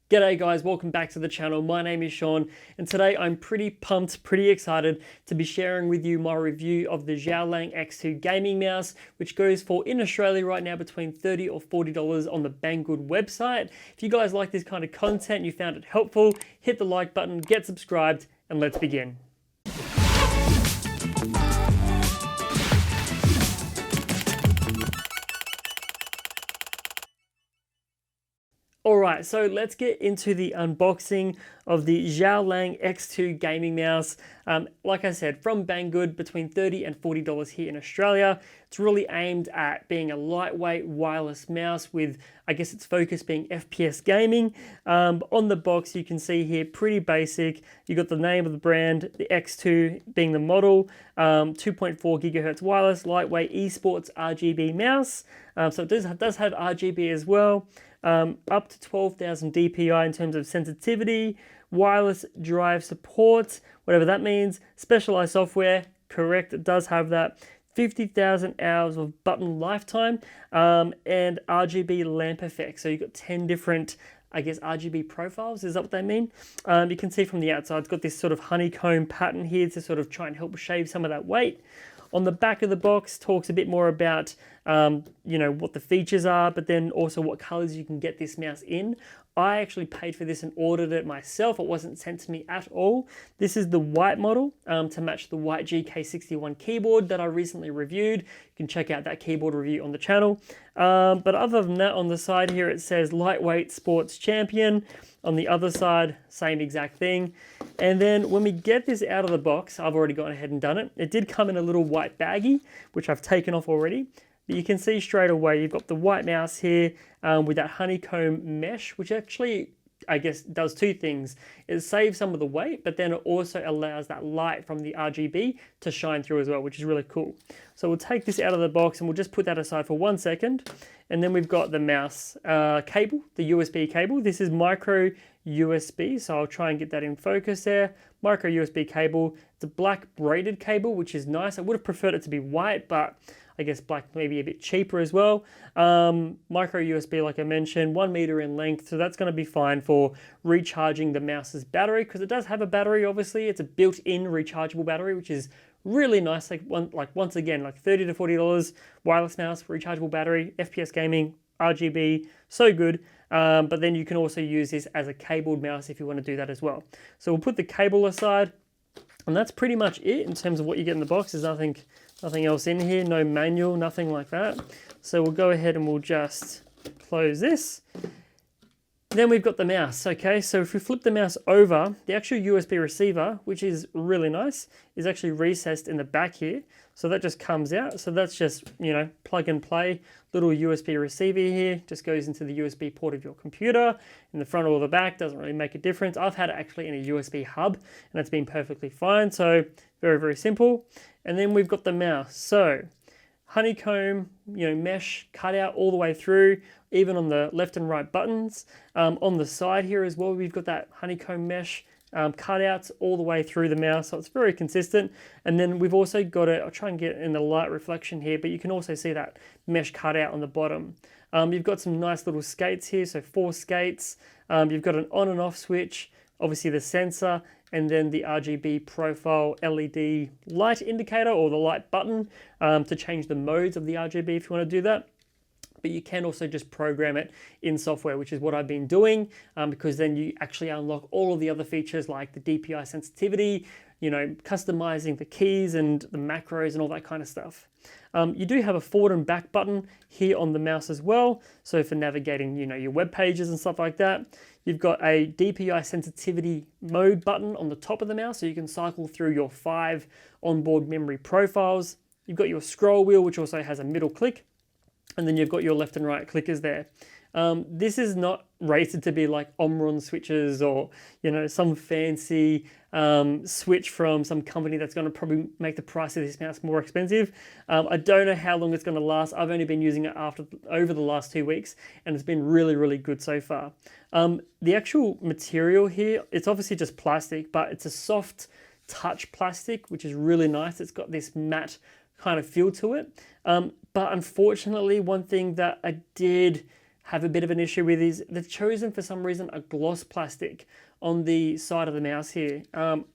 G'day guys, welcome back to the channel. My name is Sean and today I'm pretty pumped, pretty excited to be sharing with you my review of the Xiaolang X2 gaming mouse, which goes for in Australia right now between $30 or $40 on the Banggood website. If you guys like this kind of content, you found it helpful, hit the like button, get subscribed, and let's begin. Alright, so let's get into the unboxing of the Xiaolang X2 gaming mouse. Like I said, from Banggood, between $30 and $40 here in Australia. It's really aimed at being a lightweight wireless mouse with, I guess its focus being FPS gaming. On the box you can see here, pretty basic. You got the name of the brand, the X2 being the model, 2.4 gigahertz wireless, lightweight esports RGB mouse. So it does have RGB as well. Up to 12,000 DPI in terms of sensitivity, wireless drive support, whatever that means, specialized software, correct, it does have that, 50,000 hours of button lifetime, and RGB lamp effect. So you've got 10 different, I guess, RGB profiles, is that what they mean? You can see from the outside, it's got this sort of honeycomb pattern here to sort of try and help shave some of that weight. On the back of the box talks a bit more about what the features are, but then also what colors you can get this mouse in. I actually paid for this and ordered it myself. It wasn't sent to me at all. This is the white model to match the white GK61 keyboard that I recently reviewed. You can check out that keyboard review on the channel. But other than that, on the side here it says lightweight sports champion. On the other side, same exact thing. And then when we get this out of the box, I've already gone ahead and done it. It did come in a little white baggie, which I've taken off already. But you can see straight away, you've got the white mouse here with that honeycomb mesh, which actually, I guess, does two things. It saves some of the weight, but then it also allows that light from the RGB to shine through as well, which is really cool. So we'll take this out of the box and we'll just put that aside for 1 second. And then we've got the mouse cable, the USB cable. This is micro USB, so I'll try and get that in focus there. Micro USB cable. It's a black braided cable, which is nice. I would have preferred it to be white, but I guess black may be a bit cheaper as well. Micro USB, like I mentioned, 1 meter in length, so that's going to be fine for recharging the mouse's battery, because it does have a battery, obviously. It's a built-in rechargeable battery, which is really nice. Once again, like $30 to $40, wireless mouse, rechargeable battery, FPS gaming, RGB, so good. But then you can also use this as a cabled mouse if you want to do that as well. So we'll put the cable aside, and that's pretty much it in terms of what you get in the box. There's nothing else in here, no manual, nothing like that. So we'll go ahead and we'll just close this. Then we've got the mouse, okay? So if we flip the mouse over, the actual USB receiver, which is really nice, is actually recessed in the back here. So that just comes out. So that's just, plug and play. Little USB receiver here, just goes into the USB port of your computer. In the front or the back, doesn't really make a difference. I've had it actually in a USB hub, and it's been perfectly fine. So very, very simple. And then we've got the mouse. So honeycomb, mesh cut out all the way through, even on the left and right buttons. On the side here as well, we've got that honeycomb mesh cutouts all the way through the mouse, so it's very consistent. And then we've also got it, I'll try and get in the light reflection here, but you can also see that mesh cutout on the bottom. You've got some nice little skates here, so 4 skates. You've got an on and off switch, obviously the sensor, and then the RGB profile LED light indicator, or the light button, to change the modes of the RGB if you want to do that. But you can also just program it in software, which is what I've been doing, because then you actually unlock all of the other features like the DPI sensitivity, customizing the keys and the macros and all that kind of stuff. You do have a forward and back button here on the mouse as well. So for navigating, your web pages and stuff like that. You've got a DPI sensitivity mode button on the top of the mouse, so you can cycle through your 5 onboard memory profiles. You've got your scroll wheel, which also has a middle click. And then you've got your left and right clickers there. This is not rated to be like Omron switches or, some fancy switch from some company that's going to probably make the price of this mouse more expensive. I don't know how long it's going to last. I've only been using it over the last 2 weeks, and it's been really, really good so far. The actual material here, it's obviously just plastic, but it's a soft touch plastic, which is really nice. It's got this matte kind of feel to it. But unfortunately, one thing that I did have a bit of an issue with is they've chosen for some reason a gloss plastic on the side of the mouse here,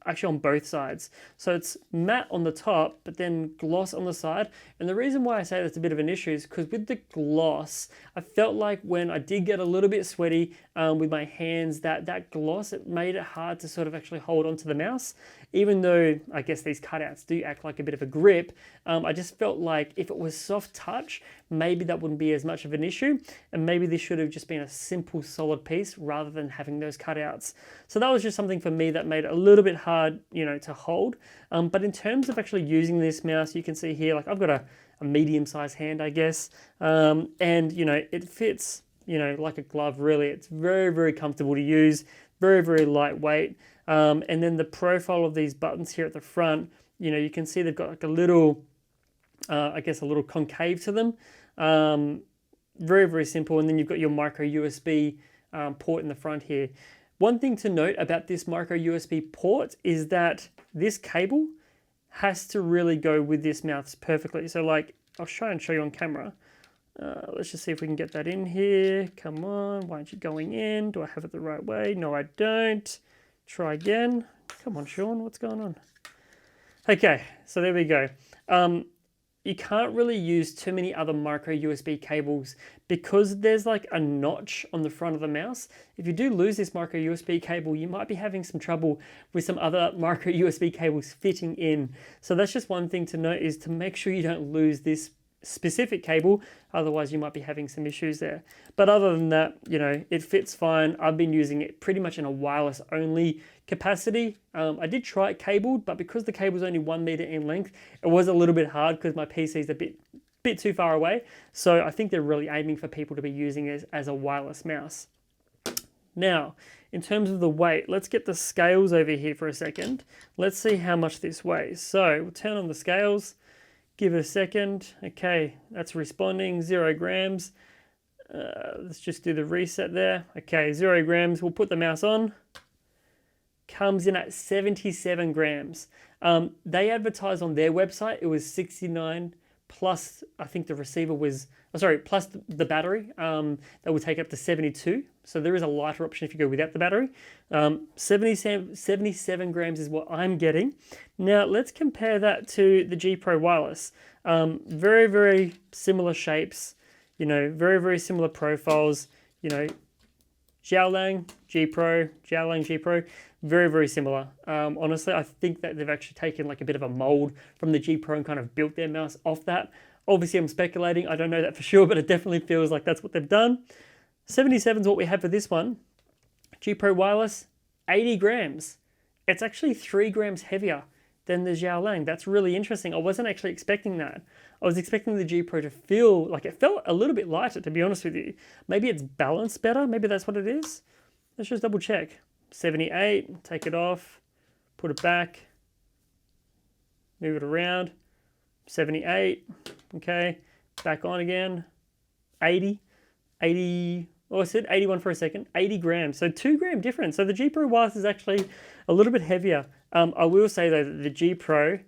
actually on both sides. So it's matte on the top, but then gloss on the side. And the reason why I say that's a bit of an issue is because with the gloss, I felt like when I did get a little bit sweaty with my hands, that gloss, it made it hard to sort of actually hold onto the mouse. Even though I guess these cutouts do act like a bit of a grip, I just felt like if it was soft touch, maybe that wouldn't be as much of an issue. And maybe this should have just been a simple solid piece rather than having those cutouts. So that was just something for me that made it a little bit hard, to hold. But in terms of actually using this mouse, you can see here, like I've got a medium-sized hand, I guess. And, it fits, like a glove, really. It's very, very comfortable to use, very, very lightweight. And then the profile of these buttons here at the front, you can see they've got like a little, a little concave to them. Very, very simple. And then you've got your micro USB port in the front here. One thing to note about this micro USB port is that this cable has to really go with this mouse perfectly. So like, I'll try and show you on camera. Let's just see if we can get that in here. Come on, why aren't you going in? Do I have it the right way? No, I don't. Try again. Come on, Sean, what's going on? Okay, so there we go. You can't really use too many other micro USB cables because there's like a notch on the front of the mouse. If you do lose this micro USB cable, you might be having some trouble with some other micro USB cables fitting in. So that's just one thing to note, is to make sure you don't lose this specific cable, otherwise you might be having some issues there. But other than that, it fits fine. I've been using it pretty much in a wireless only capacity. I did try it cabled, but because the cable is only 1 meter in length, it was a little bit hard because my PC is a bit too far away. So I think they're really aiming for people to be using it as a wireless mouse. Now, in terms of the weight, let's get the scales over here for a second. Let's see how much this weighs. So we'll turn on the scales. Give it a second. Okay, that's responding, 0 grams. Let's just do the reset there. Okay, 0 grams. We'll put the mouse on. Comes in at 77 grams. They advertised on their website it was 69 plus, I think the receiver was, plus the battery. That would take up to 72. So there is a lighter option if you go without the battery. 77 grams is what I'm getting. Now let's compare that to the G Pro Wireless. Very, very similar shapes, very, very similar profiles, Xiaolang, G Pro, Xiaolang, G Pro, very, very similar. Honestly, I think that they've actually taken like a bit of a mold from the G Pro and kind of built their mouse off that. Obviously, I'm speculating. I don't know that for sure, but it definitely feels like that's what they've done. 77 is what we have for this one. G Pro Wireless, 80 grams. It's actually 3 grams heavier than the Xiaolang. That's really interesting. I wasn't actually expecting that. I was expecting the G Pro to feel like it felt a little bit lighter, to be honest with you. Maybe it's balanced better. Maybe that's what it is. Let's just double check. 78, take it off, put it back, move it around. 78, okay, back on again. 80, oh, I said 81 for a second, 80 grams. So 2 gram difference. So the G Pro Wireless is actually a little bit heavier. I will say though that the G Pro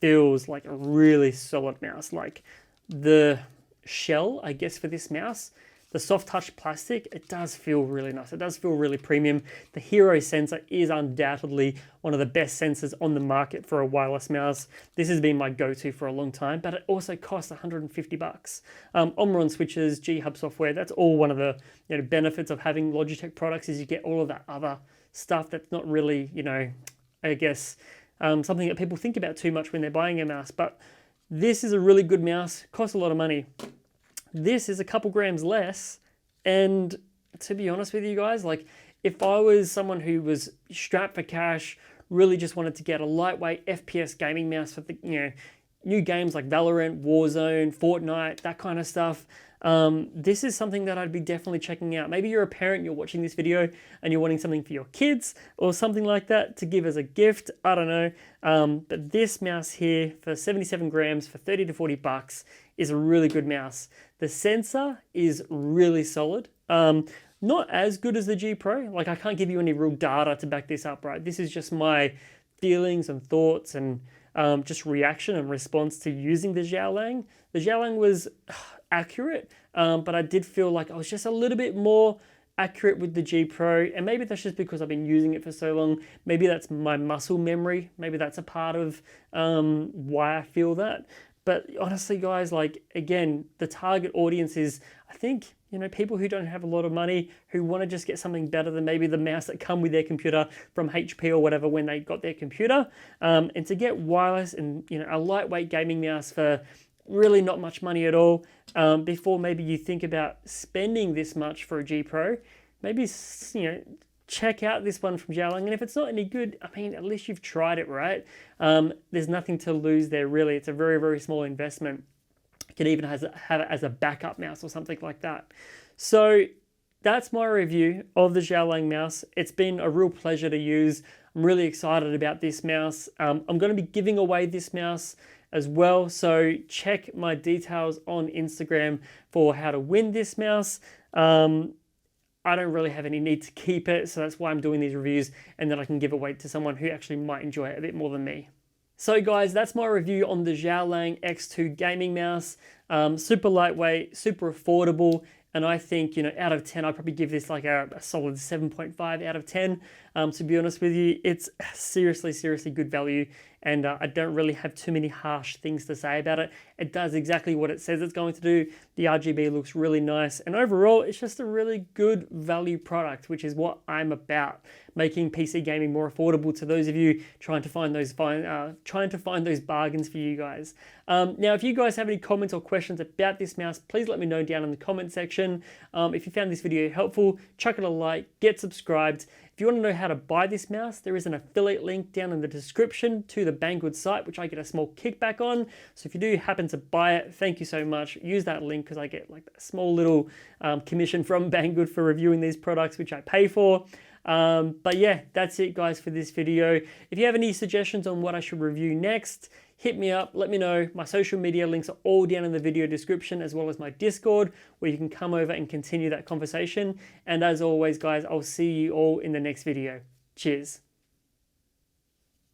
feels like a really solid mouse. Like the shell, I guess, for this mouse, the soft touch plastic, it does feel really nice. It does feel really premium. The Hero sensor is undoubtedly one of the best sensors on the market for a wireless mouse. This has been my go-to for a long time, but it also costs 150 bucks. Omron switches, G-Hub software, that's all one of the benefits of having Logitech products, is you get all of that other stuff that's not really, I guess, something that people think about too much when they're buying a mouse. But this is a really good mouse, costs a lot of money. This is a couple grams less, and to be honest with you guys, like if I was someone who was strapped for cash, really just wanted to get a lightweight FPS gaming mouse for the new games like Valorant, Warzone, Fortnite, that kind of stuff, this is something that I'd be definitely checking out. Maybe you're a parent, you're watching this video and you're wanting something for your kids or something like that to give as a gift. I don't know. But this mouse here for 77 grams for 30 to 40 bucks is a really good mouse. The sensor is really solid. Not as good as the G Pro. Like I can't give you any real data to back this up, right? This is just my feelings and thoughts and just reaction and response to using the Xiaolang. The Xiaolang was accurate, but I did feel like I was just a little bit more accurate with the G Pro, and maybe that's just because I've been using it for so long. Maybe that's my muscle memory. Maybe that's a part of why I feel that. But honestly, guys, like, again, the target audience is, I think, people who don't have a lot of money, who want to just get something better than maybe the mouse that come with their computer from HP or whatever when they got their computer. And to get wireless and, a lightweight gaming mouse for really not much money at all, before maybe you think about spending this much for a G Pro, maybe, check out this one from Xiaolang. And if it's not any good, I mean, at least you've tried it, right? There's nothing to lose there, really. It's a very, very small investment. You can even have it as a backup mouse or something like that. So that's my review of the Xiaolang mouse. It's been a real pleasure to use. I'm really excited about this mouse. I'm going to be giving away this mouse as well, so check my details on Instagram for how to win this mouse. I don't really have any need to keep it, so that's why I'm doing these reviews, and then I can give away to someone who actually might enjoy it a bit more than me. So guys, that's my review on the Xiaolang X2 gaming mouse. Super lightweight, super affordable, and I think, out of 10, I'd probably give this like a solid 7.5 out of 10. To be honest with you, it's seriously, seriously good value, and I don't really have too many harsh things to say about it. It does exactly what it says it's going to do. The RGB looks really nice, and overall, it's just a really good value product, which is what I'm about, making PC gaming more affordable to those of you trying to find those bargains for you guys. Now, if you guys have any comments or questions about this mouse, please let me know down in the comment section. If you found this video helpful, chuck it a like, get subscribed. If you want to know how to buy this mouse, there is an affiliate link down in the description to the Banggood site, which I get a small kickback on. So if you do happen to buy it, thank you so much. Use that link because I get like a small little commission from Banggood for reviewing these products, which I pay for. But yeah, that's it guys for this video. If you have any suggestions on what I should review next, hit me up, let me know. My social media links are all down in the video description, as well as my Discord, where you can come over and continue that conversation. And as always guys, I'll see you all in the next video. Cheers.